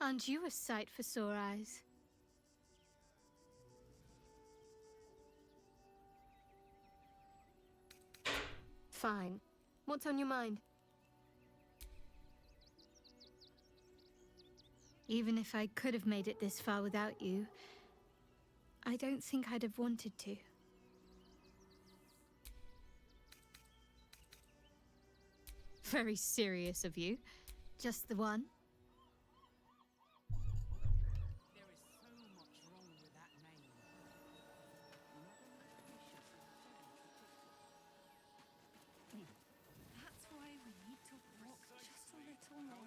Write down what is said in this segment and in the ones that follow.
Aren't you a sight for sore eyes? Fine. What's on your mind? Even if I could have made it this far without you, I don't think I'd have wanted to. Very serious of you. Just the one? There is so much wrong with that name. That's why we need to walk just a little more.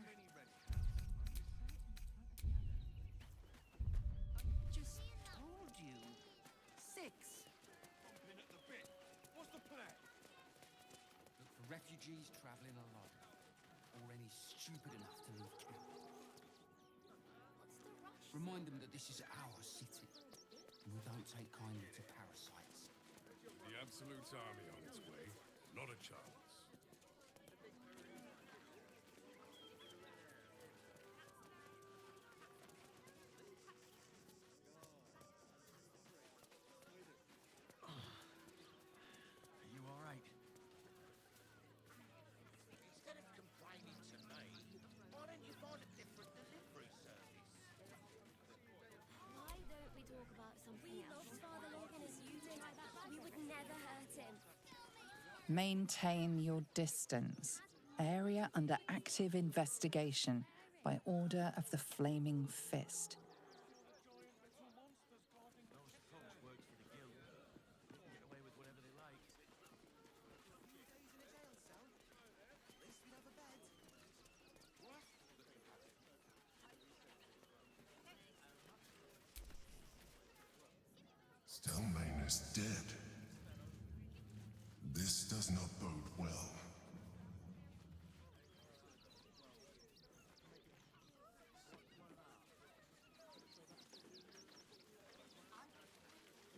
Just told you. 6. Chomping at the bit. What's the plan? Look for refugees travelling alone, or any stupid enough to leave camp. Remind them that this is our city, and we don't take kindly to parasites. The Absolute Army on its way. Not a chance. Are you all right? Instead of complaining to me, why don't you find a different delivery service? Why don't we talk about something else? We loved Father Logan as you did. We would never hurt him. Maintain your distance. Area under active investigation by order of the Flaming Fist. Those folks work for the guild. They can get away with whatever they like. Stelmane is dead. This does not bode well.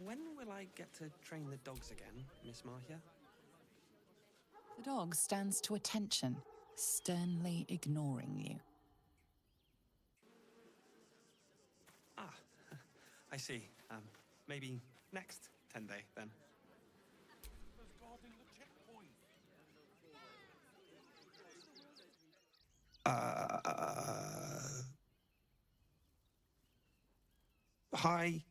When will I get to train the dogs again, Miss Marcia? The dog stands to attention, sternly ignoring you. Ah, I see. Maybe next 10-day, then. Guarding the checkpoint. Hi.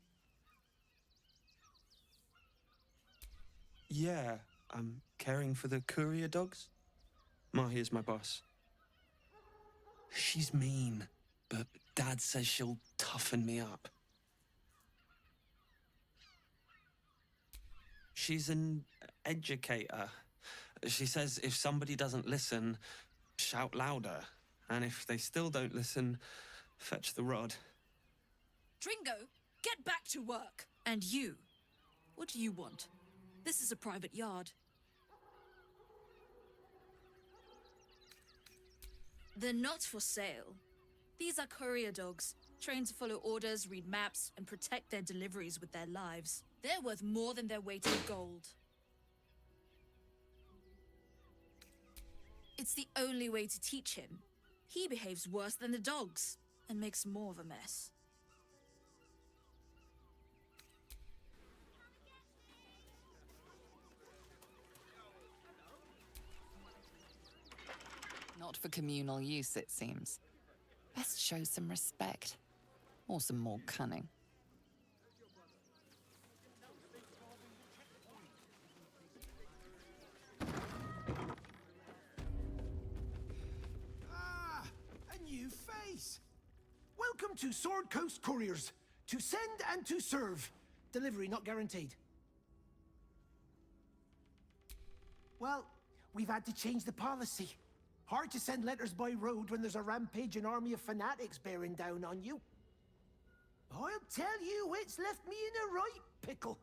Yeah, I'm caring for the courier dogs. Mahia's my boss. She's mean, but Dad says she'll toughen me up. She's an educator. She says if somebody doesn't listen, shout louder. And if they still don't listen, fetch the rod. Dringo, get back to work. And you, what do you want? This is a private yard. They're not for sale. These are courier dogs, trained to follow orders, read maps, and protect their deliveries with their lives. They're worth more than their weight in gold. It's the only way to teach him. He behaves worse than the dogs, and makes more of a mess. Not for communal use, it seems. Best show some respect. Or some more cunning. Ah, a new face. Welcome to Sword Coast Couriers. To send and to serve. Delivery not guaranteed. Well, we've had to change the policy. Hard to send letters by road when there's a rampaging army of fanatics bearing down on you. I'll tell you, it's left me in a right pickle.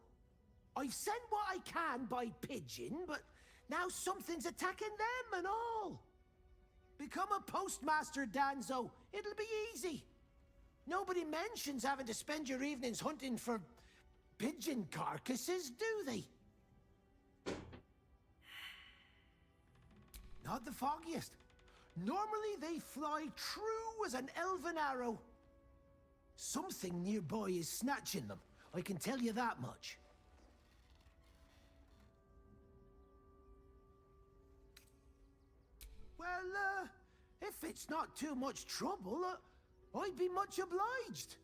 I've sent what I can by pigeon, but now something's attacking them and all. Become a postmaster, Danzo. It'll be easy. Nobody mentions having to spend your evenings hunting for pigeon carcasses, do they? Not the foggiest. Normally they fly true as an elven arrow. Something nearby is snatching them. I can tell you that much. Well, if it's not too much trouble, I'd be much obliged.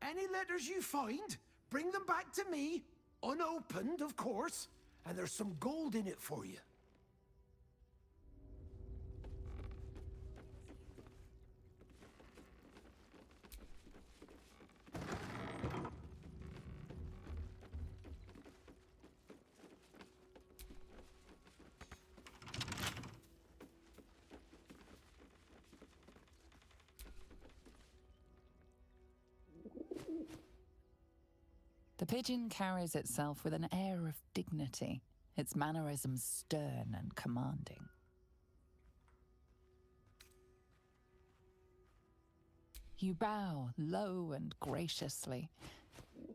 Any letters you find, bring them back to me, unopened, of course, and there's some gold in it for you. The pigeon carries itself with an air of dignity, its mannerisms stern and commanding. You bow low and graciously,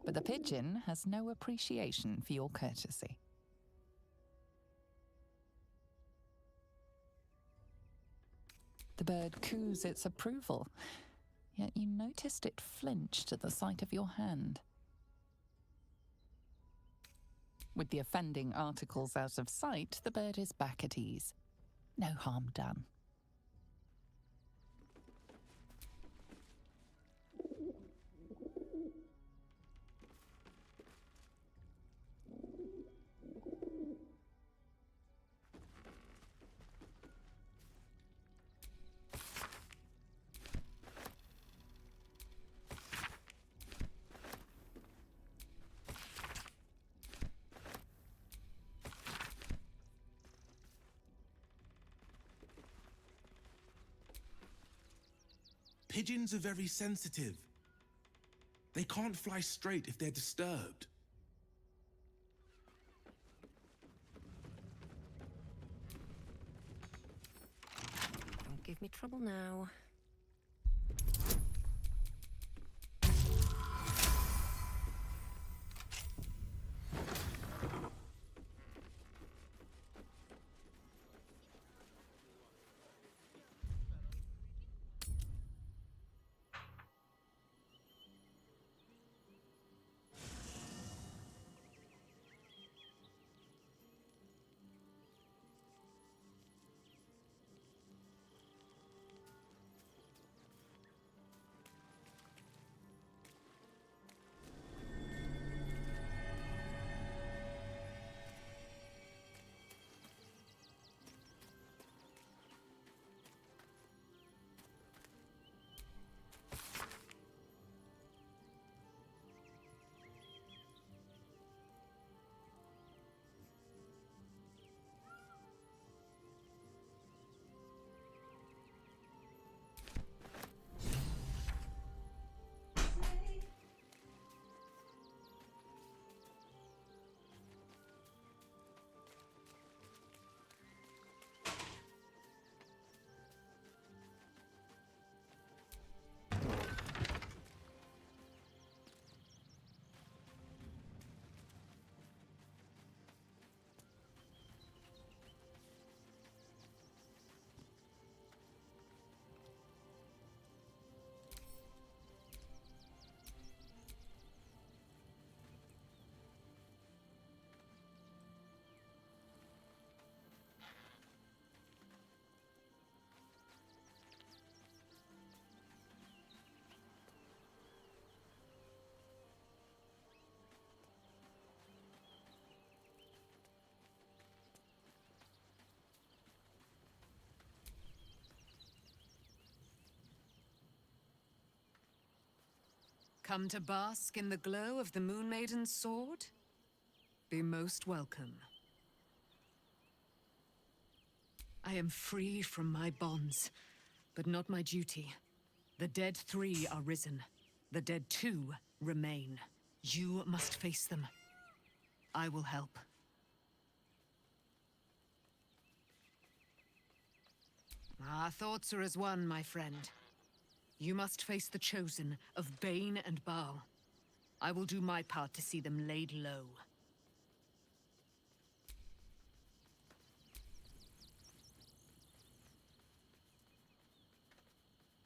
but the pigeon has no appreciation for your courtesy. The bird coos its approval, yet you noticed it flinched at the sight of your hand. With the offending articles out of sight, the bird is back at ease. No harm done. Pigeons are very sensitive. They can't fly straight if they're disturbed. Don't give me trouble now. Come to bask in the glow of the Moon Maiden's sword? Be most welcome. I am free from my bonds, but not my duty. The dead 3 are risen. The dead 2 remain. You must face them. I will help. Our thoughts are as one, my friend. You must face the Chosen of Bane and Baal. I will do my part to see them laid low.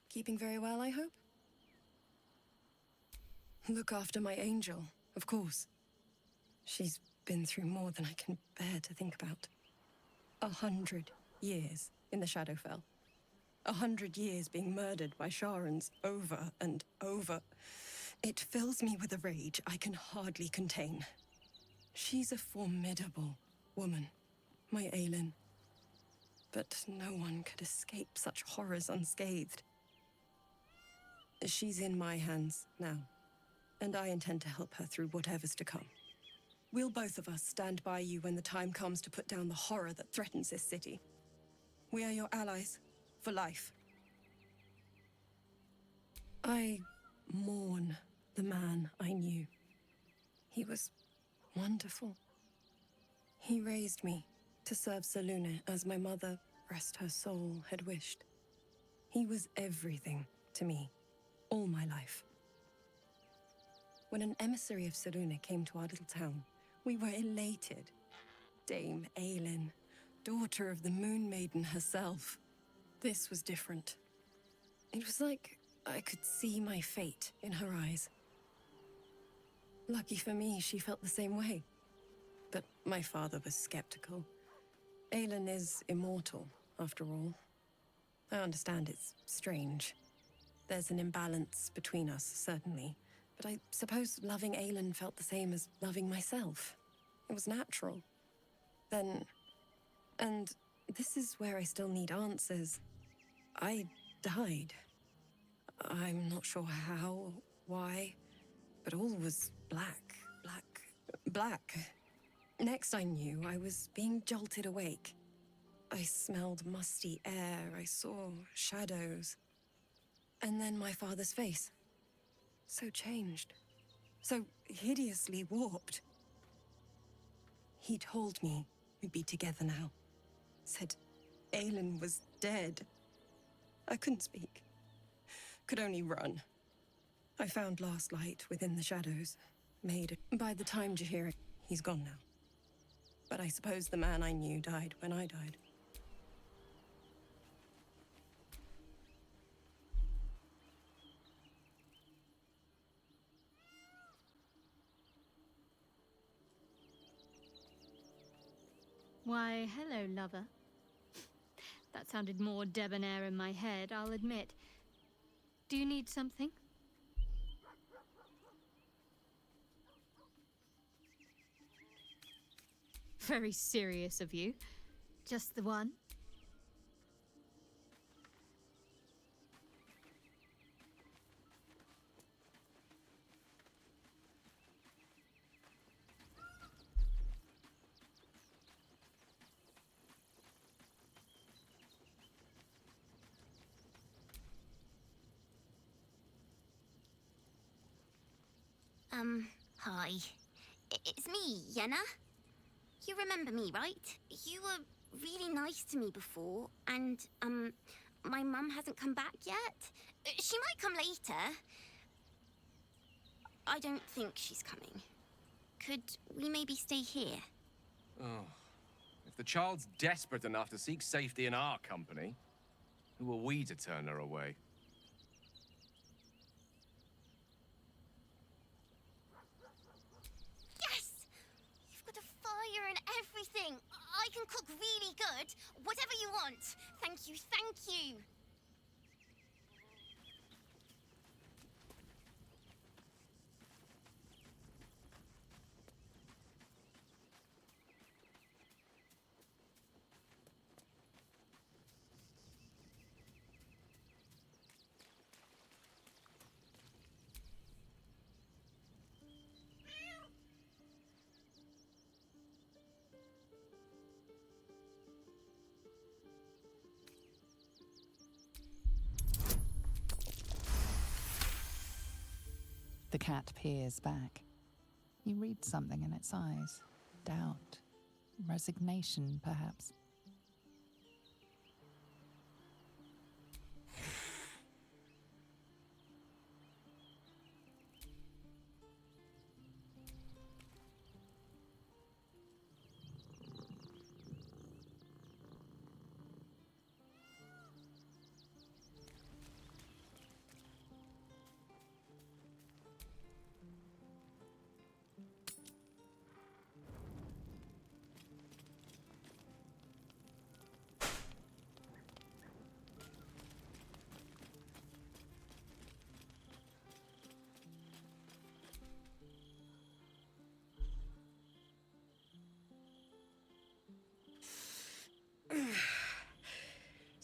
Keeping very well, I hope? Look after my angel, of course. She's been through more than I can bear to think about. 100 years in the Shadowfell. 100 years being murdered by Sharans over and over. It fills me with a rage I can hardly contain. She's a formidable woman, my Aelin. But no one could escape such horrors unscathed. She's in my hands now, and I intend to help her through whatever's to come. We'll both of us stand by you when the time comes to put down the horror that threatens this city. We are your allies, for life. I mourn the man I knew. He was wonderful. He raised me to serve Selûne as my mother, rest her soul, had wished. He was everything to me, all my life. When an emissary of Selûne came to our little town, we were elated. Dame Aelin, daughter of the Moon Maiden herself. This was different. It was like I could see my fate in her eyes. Lucky for me, she felt the same way. But my father was skeptical. Aelin is immortal, after all. I understand it's strange. There's an imbalance between us, certainly. But I suppose loving Aelin felt the same as loving myself. It was natural. Then... and this is where I still need answers. I died. I'm not sure how, why, but all was black, black, black. Next I knew, I was being jolted awake. I smelled musty air, I saw shadows. And then my father's face. So changed. So hideously warped. He told me we'd be together now. Said Aelin was dead. I couldn't speak. Could only run. I found last light within the shadows. Made it. By the time Jaheira, he's gone now. But I suppose the man I knew died when I died. Why, hello, lover. That sounded more debonair in my head, I'll admit. Do you need something? Very serious of you. Just the one? Hi. It's me, Yenna. You remember me, right? You were really nice to me before, and, my mum hasn't come back yet. She might come later. I don't think she's coming. Could we maybe stay here? Oh. If the child's desperate enough to seek safety in our company, who are we to turn her away? Fire and everything. I can cook really good. Whatever you want. Thank you, thank you. The cat peers back. You read something in its eyes. Doubt. Resignation, perhaps.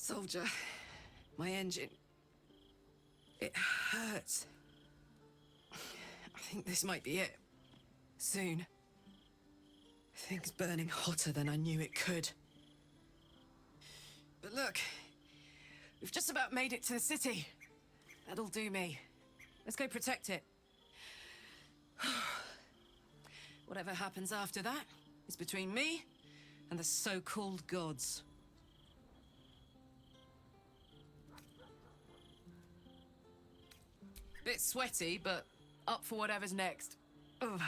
Soldier, my engine... it hurts. I think this might be it. Soon. Things burning hotter than I knew it could. But look, we've just about made it to the city. That'll do me. Let's go protect it. Whatever happens after that is between me and the so-called gods. Bit sweaty, but up for whatever's next. Ugh.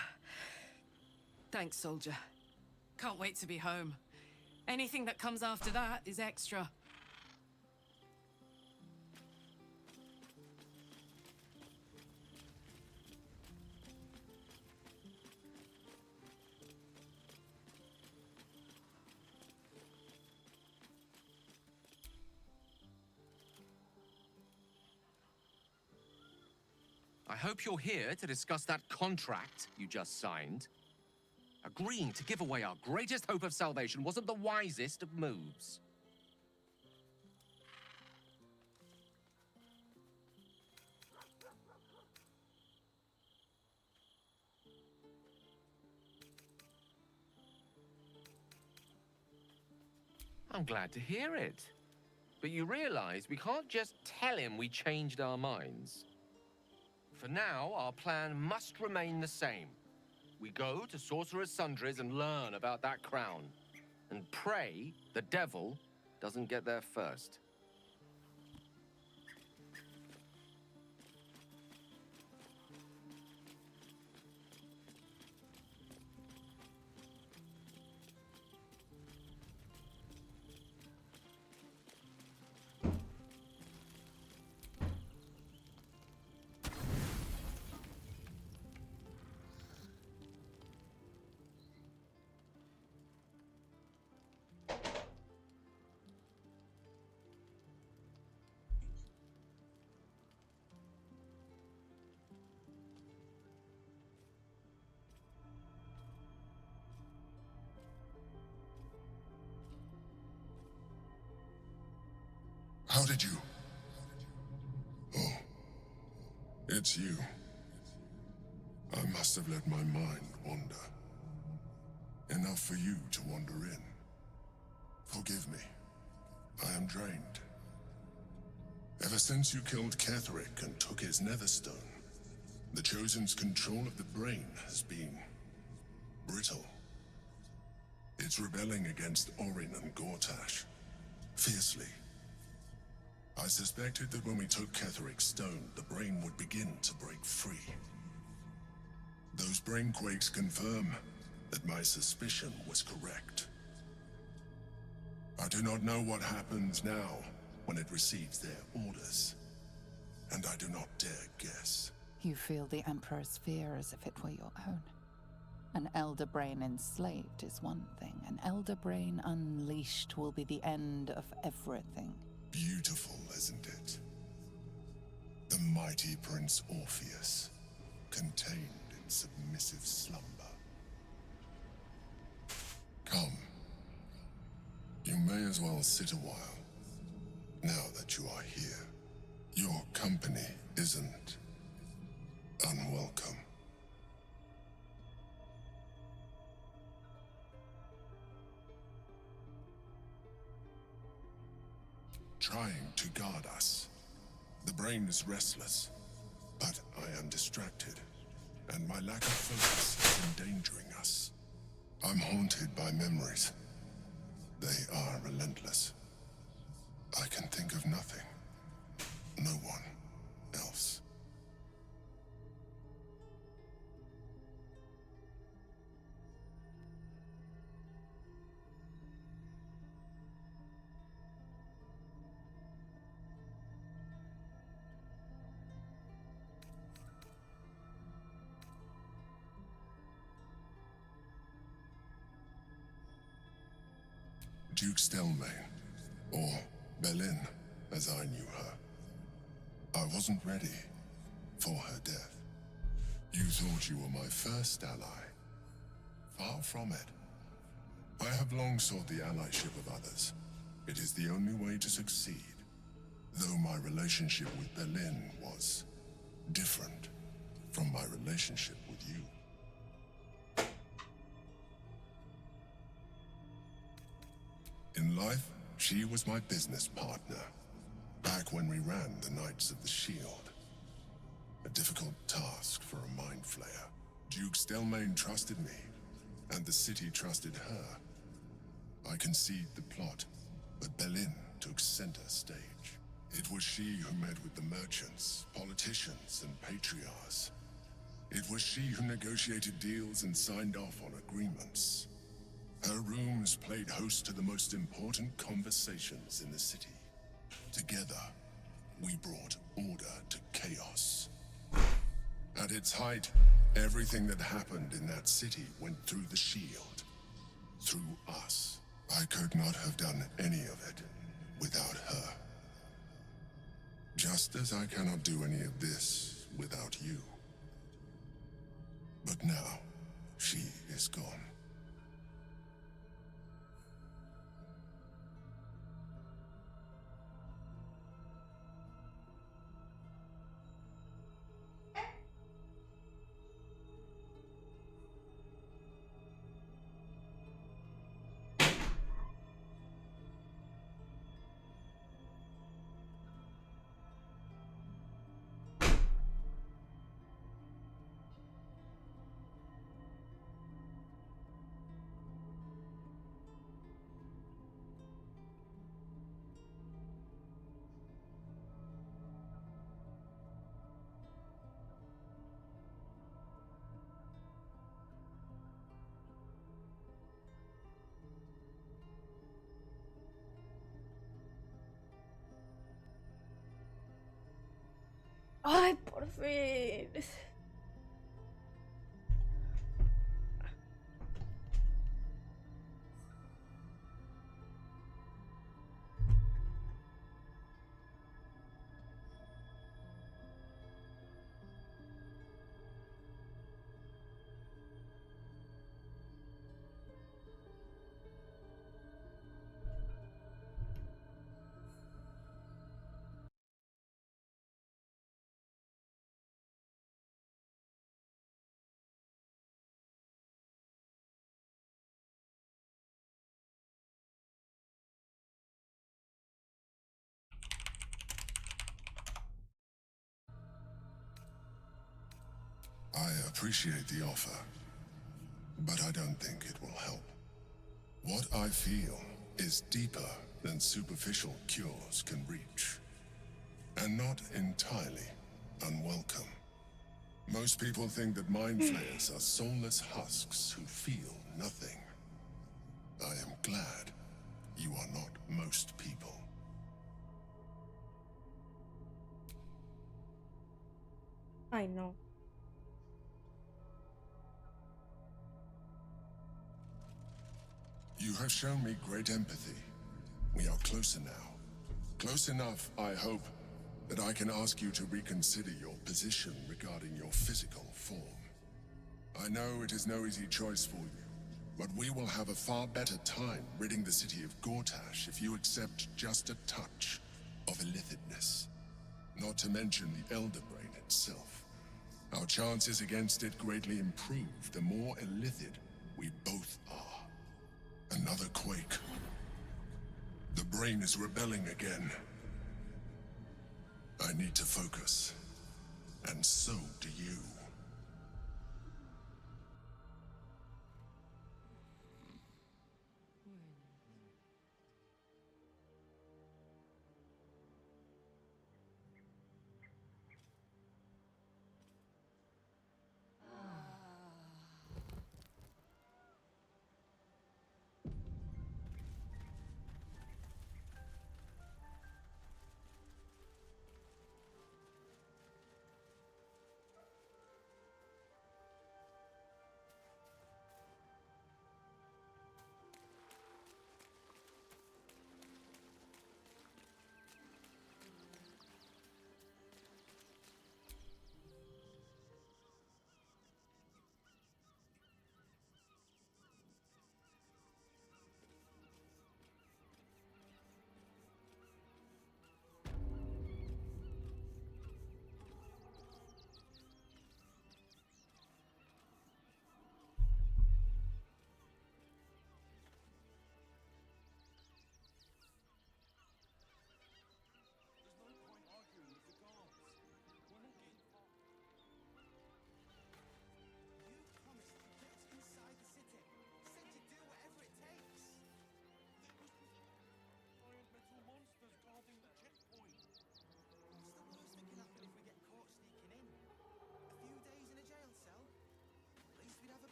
Thanks, soldier. Can't wait to be home. Anything that comes after that is extra. I hope you're here to discuss that contract you just signed. Agreeing to give away our greatest hope of salvation wasn't the wisest of moves. I'm glad to hear it. But you realize we can't just tell him we changed our minds. For now, our plan must remain the same. We go to Sorcerer's Sundries and learn about that crown. And pray the devil doesn't get there first. How did you? Oh, it's you. I must have let my mind wander. Enough for you to wander in. Forgive me. I am drained. Ever since you killed Ketheric and took his netherstone, the Chosen's control of the brain has been brittle. It's rebelling against Orin and Gortash, fiercely. I suspected that when we took Ketheric's stone, the brain would begin to break free. Those brain quakes confirm that my suspicion was correct. I do not know what happens now when it receives their orders, and I do not dare guess. You feel the Emperor's fear as if it were your own. An Elder Brain enslaved is one thing. An Elder Brain unleashed will be the end of everything. Beautiful, isn't it? The mighty Prince Orpheus, contained in submissive slumber. Come. You may as well sit a while, now that you are here. Your company isn't unwelcome. Trying to guard us. The brain is restless, but I am distracted, and my lack of focus is endangering us. I'm haunted by memories. They are relentless. I can think of nothing. No one else. Duke Stelmane, or Belin, as I knew her. I wasn't ready for her death. You thought you were my first ally. Far from it. I have long sought the allyship of others, It is the only way to succeed. Though my relationship with Berlin was different from my relationship with you. In life, she was my business partner, back when we ran the Knights of the Shield. A difficult task for a mind flayer. Duke Stelmane trusted me, and the city trusted her. I conceived the plot, but Berlin took center stage. It was she who met with the merchants, politicians, and patriarchs. It was she who negotiated deals and signed off on agreements. Her rooms played host to the most important conversations in the city. Together, we brought order to chaos. At its height, everything that happened in that city went through the shield. Through us. I could not have done any of it without her. Just as I cannot do any of this without you. But now, she is gone. Ay, por fin. I appreciate the offer, but I don't think it will help. What I feel is deeper than superficial cures can reach, and not entirely unwelcome. Most people think that mind flayers are soulless husks who feel nothing. I am glad you are not most people. Ay, no. You have shown me great empathy. We are closer now. Close enough, I hope, that I can ask you to reconsider your position regarding your physical form. I know it is no easy choice for you, but we will have a far better time ridding the city of Gortash if you accept just a touch of illithidness. Not to mention the Elder Brain itself. Our chances against it greatly improve the more illithid we both are. Another quake. The brain is rebelling again. I need to focus. And so do you.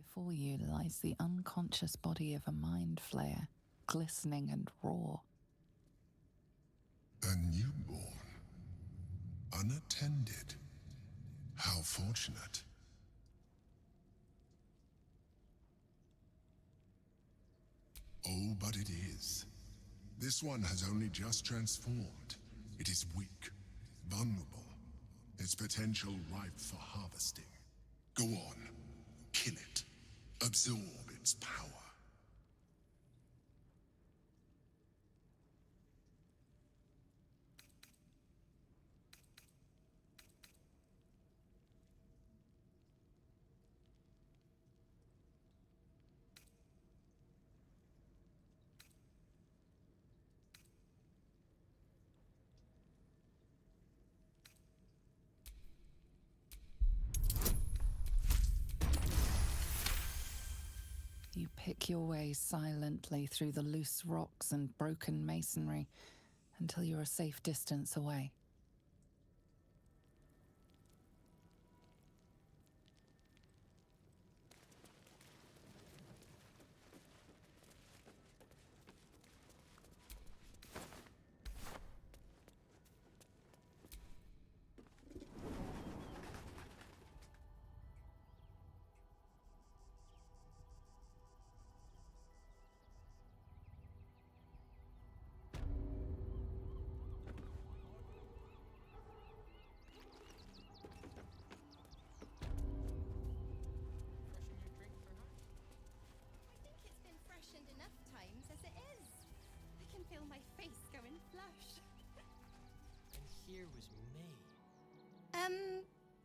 Before you lies the unconscious body of a mind flayer, glistening and raw. A newborn. Unattended. How fortunate. Oh, but it is. This one has only just transformed. It is weak, vulnerable. Its potential ripe for harvesting. Go on. Kill it. Absorb its power. You pick your way silently through the loose rocks and broken masonry until you're a safe distance away.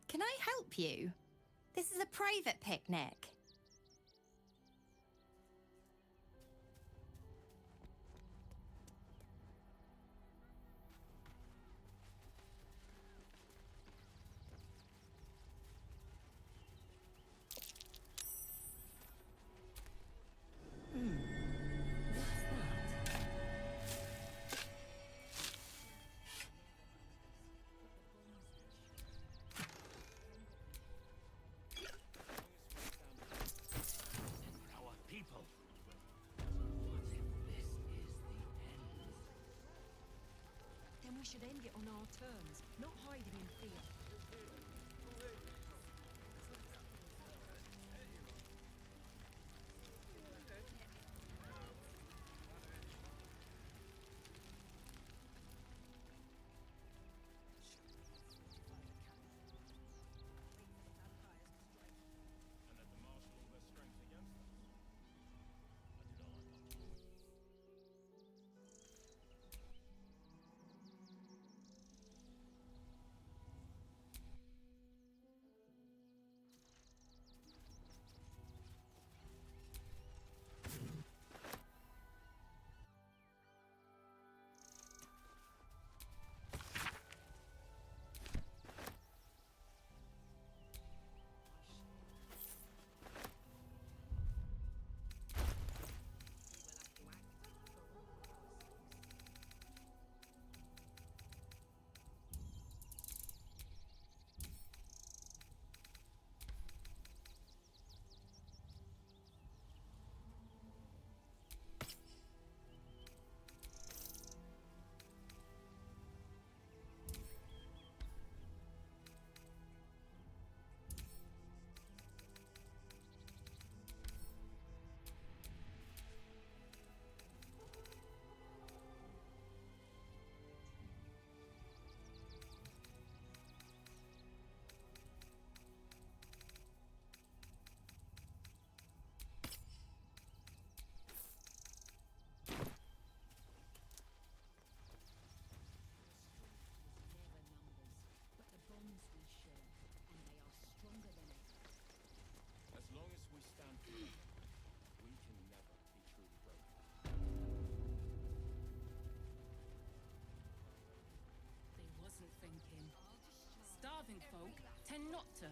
Can I help you? This is a private picnic. We should end it on our terms, not hiding in fear. Starving folk tend not to.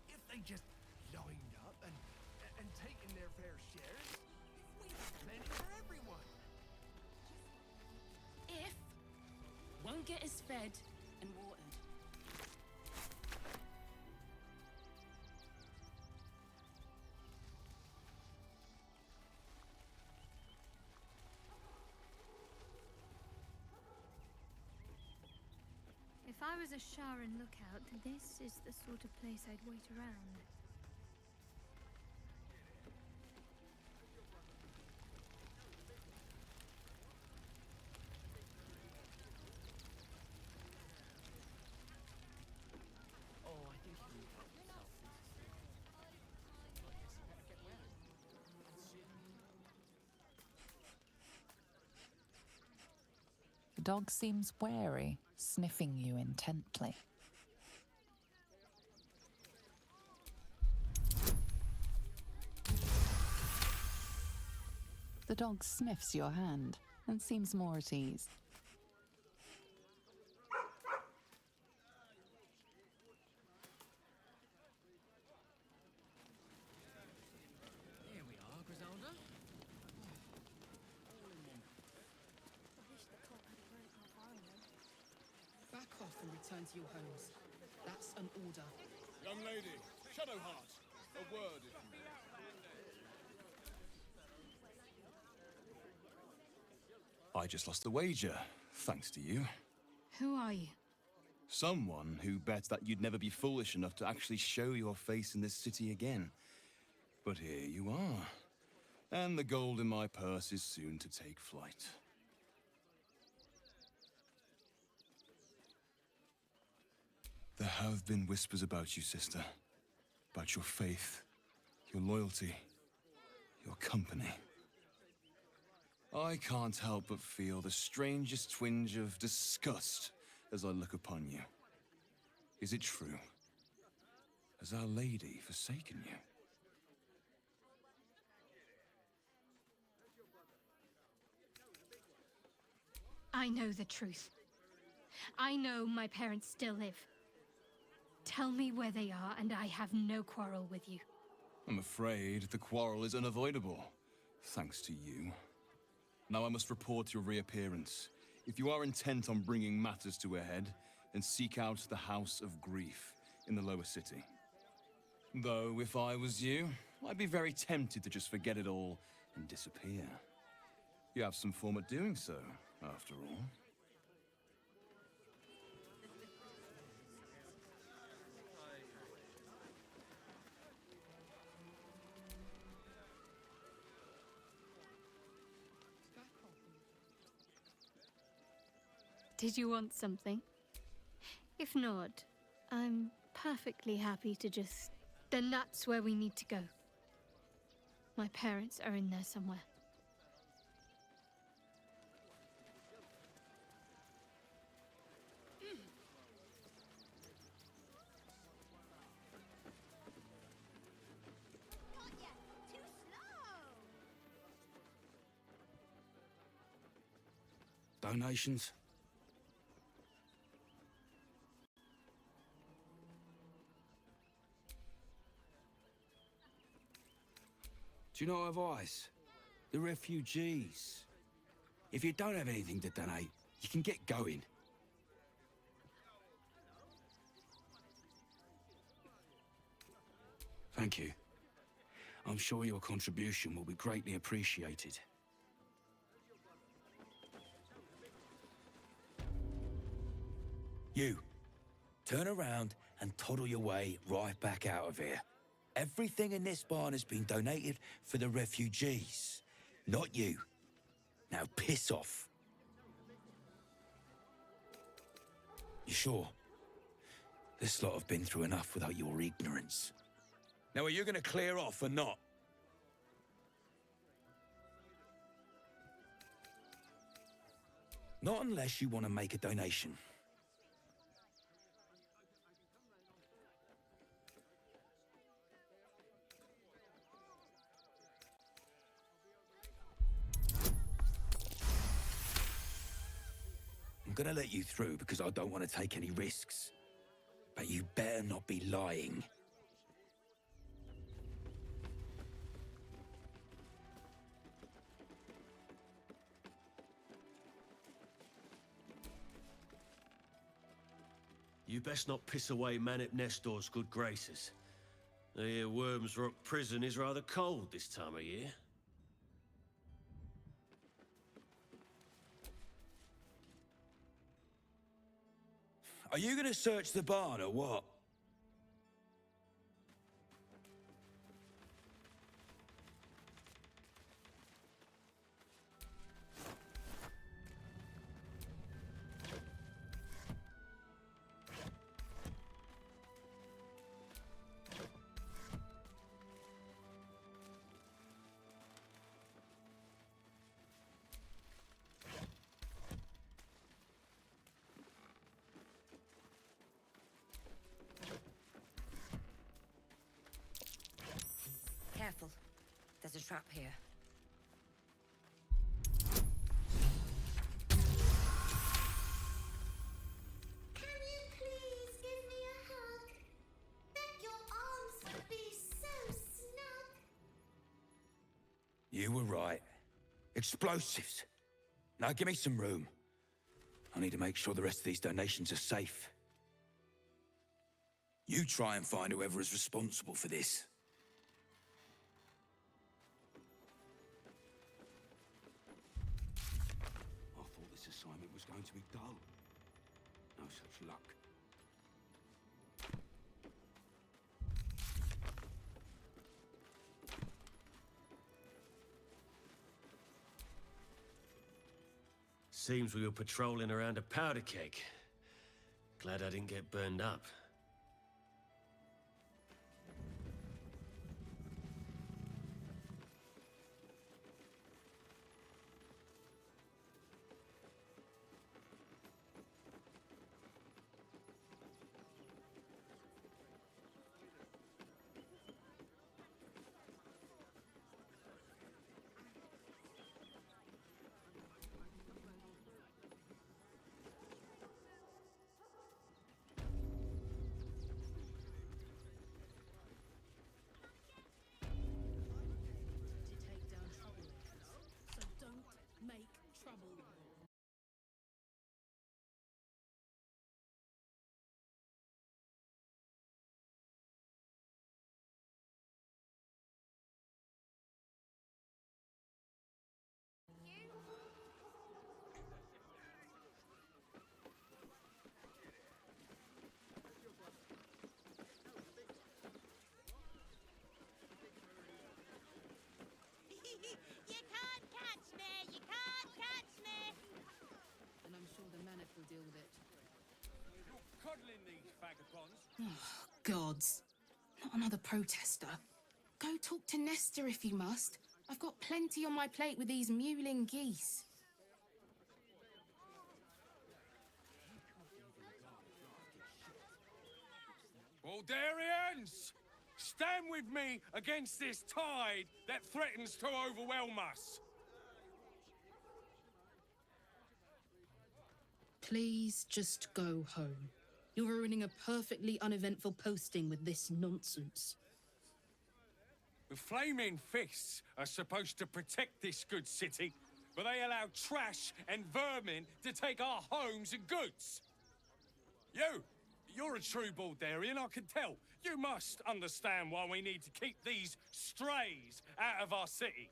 If they just lined up and taken their fair shares, we'd have plenty for everyone. If won't get us fed and watered. I was a Sharan lookout, this is the sort of place I'd wait around. The dog seems wary, sniffing you intently. The dog sniffs your hand and seems more at ease. Here we are, Griselda. Back off and return to your homes. That's an order. Young lady, Shadowheart, a word if you will. I just lost a wager, thanks to you. Who are you? Someone who bet that you'd never be foolish enough to actually show your face in this city again. But here you are. And the gold in my purse is soon to take flight. There have been whispers about you, sister. About your faith, your loyalty, your company. I can't help but feel the strangest twinge of disgust as I look upon you. Is it true? Has Our Lady forsaken you? I know the truth. I know my parents still live. Tell me where they are, and I have no quarrel with you. I'm afraid the quarrel is unavoidable, thanks to you. Now I must report your reappearance. If you are intent on bringing matters to a head, then seek out the House of Grief in the lower city. Though, if I was you, I'd be very tempted to just forget it all and disappear. You have some form at doing so, after all. Did you want something? If not, I'm perfectly happy to just... Then that's where we need to go. My parents are in there somewhere. Donations? Do you know advice? The refugees. If you don't have anything to donate, you can get going. Thank you. I'm sure your contribution will be greatly appreciated. You, turn around and toddle your way right back out of here. Everything in this barn has been donated for the refugees, not you. Now piss off. You sure? This lot have been through enough without your ignorance. Now are you going to clear off or not? Not unless you want to make a donation. I'm gonna let you through because I don't want to take any risks. But you better not be lying. You best not piss away Manip Nestor's good graces. I hear Worms Rock Prison is rather cold this time of year. Are you gonna search the barn or what? Careful. There's a trap here. Can you please give me a hug? Bet your arms would be so snug. You were right. Explosives. Now give me some room. I need to make sure the rest of these donations are safe. You try and find whoever is responsible for this. I thought this assignment was going to be dull. No such luck. Seems we were patrolling around a powder keg. Glad I didn't get burned up. To take down troublemakers. So don't make trouble. You can't catch me! You can't catch me! And I'm sure the Manic will deal with it. You're coddling these vagabonds. Oh, gods. Not another protester. Go talk to Nestor if you must. I've got plenty on my plate with these mewling geese. Baldurians! Stand with me against this tide that threatens to overwhelm us. Please just go home. You're ruining a perfectly uneventful posting with this nonsense. The flaming fists are supposed to protect this good city, but they allow trash and vermin to take our homes and goods. You're a true Baldurian, I can tell. You must understand why we need to keep these strays out of our city.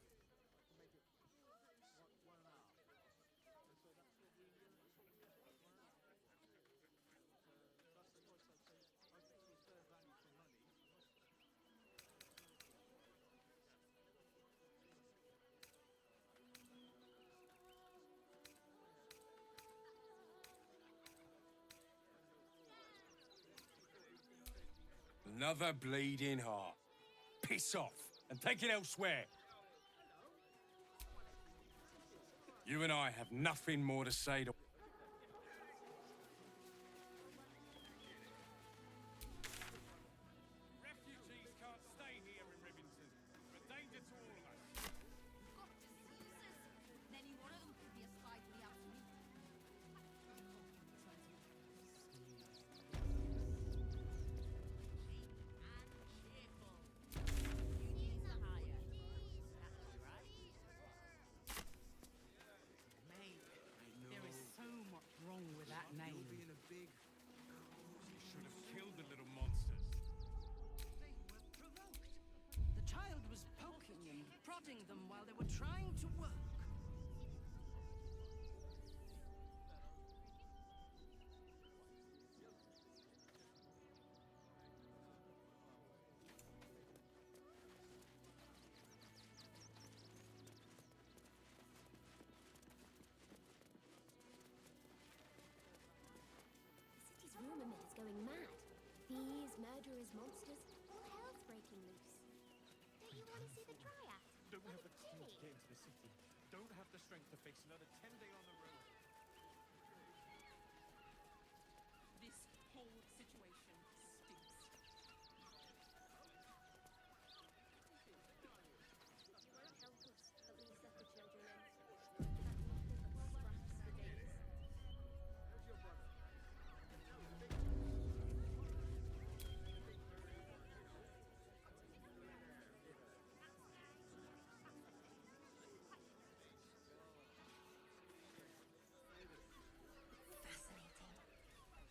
Another bleeding heart. Piss off and take it elsewhere. You and I have nothing more to say to... Refugees can't stay here in Rivington. They're a danger to all of us. Then one of them could be a spy for the Absolute. There is so much wrong with that name. You should have killed the little monsters. They were provoked. The child was poking and prodding them while they were trying to work. murderers, monsters, all hell's breaking loose. Don't you want to see the Dryad? Don't Or have the the crew to Genie? get into the city. Don't have the strength to face another 10-day on the road. This whole situation stinks. It won't help us that we set the children in. We've had nothing but scraps for days.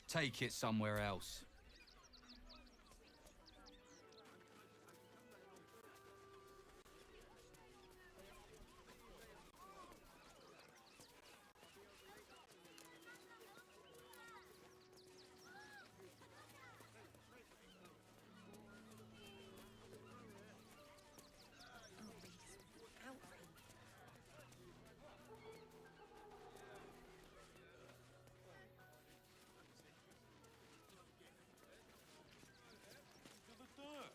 Take it somewhere else. To the dirt.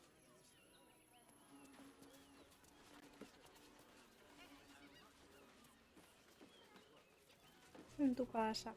En tu casa.